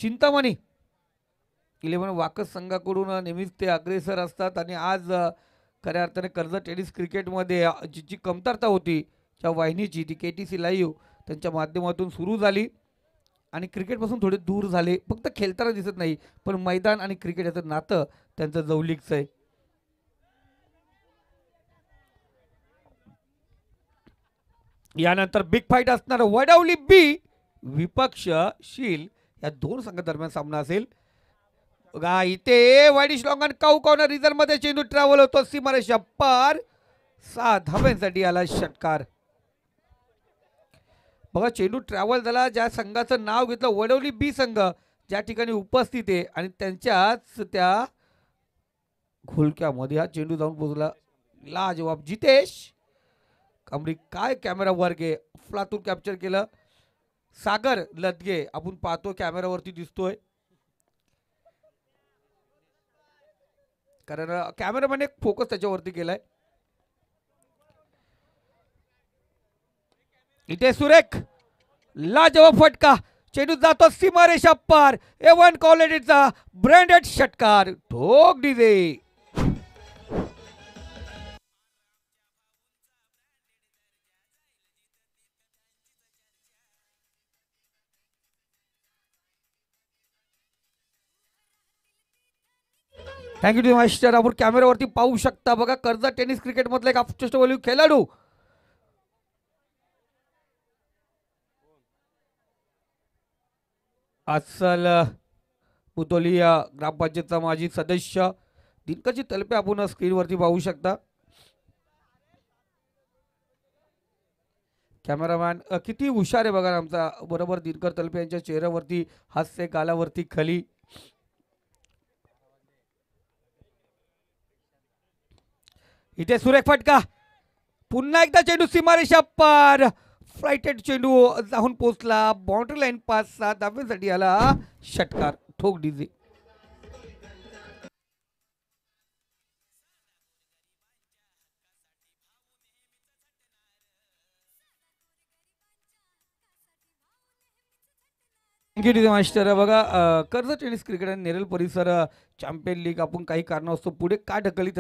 चिंतामणी 11 वाकस संघाकडून नेहमीच ते अग्रेसर असतात आणि आज खऱ्या अर्थाने कर्जत टेनिस क्रिकेटमध्ये जी कमतरता होती त्या वाहिनीची ती KTC लाईव्ह त्यांच्या माध्यमातून सुरू झाली आणि क्रिकेटपासून थोडे दूर झाले. फक्त खेळताना दिसत नाही पण मैदान आणि क्रिकेट याचं नातं त्यांचं जवळीकचं आहे. यानंतर बिग फाईट असणार वडवली बी विपक्षशील या दोन संघादरम्यान सामना असेल. बघा इथे वाईडिश लॉंग आणि काऊ कॉर्नर रिझन मध्ये चेंडू ट्रॅव्हल होतो सीमारेषा पार 6 धाब्यांसाठी आला षटकार. बघा चेंडू ट्रॅव्हल झाला ज्या संघाचं नाव घेतलं वडवली बी संघ ज्या ठिकाणी उपस्थित आहे आणि त्यांच्याच त्या घोलक्यामध्ये हा चेंडू जाऊन पोहोचला. लाजवाब जितेश कांबळी काय कॅमेरा वर्क आहे अफलातून कॅप्चर केलं. सागर लदगे आपण पाहतो कॅमेरावरती दिसतोय कारण कॅमेरामॅन एक फोकस त्याच्यावरती केलाय. इथे सुरेख लाजवाब फटका चेंडू जातो सीमारेषा पार A1 क्वालिटीचा ब्रँडेड षटकार ठोक डीजे. Thank you to master. आपण कॅमेरावरती पाहू शकता बघा कर्जत टेनिस क्रिकेट मधला एक अष्टवैभवी खेळाडू अस्सल पुतोलिया ग्रामपंचायतचा माजी सदस्य दिनकरची तलपे आपण स्क्रीनवरती पाहू शकता. कॅमेरामॅन किती हुशार आहे बघा आमचा बरोबर दिनकर तलपे यांच्या चेहऱ्यावरती हास्य गालावरती खली. इथे सुरेख फटका पुन्हा एकदा चेंडू सीमारेषा पार फ्लाइटेड चेंडू जाऊन पोहोचला बाउंड्री लाईन 5-6 धाब्यांसाठी आला षटकार ठोक डीजे. Thank you master. बघा कर्जत टेनिस क्रिकेट आणि नेरळ परिसर चॅम्पियन लीग आपण काही कारणास्तव पुढे का ढकलली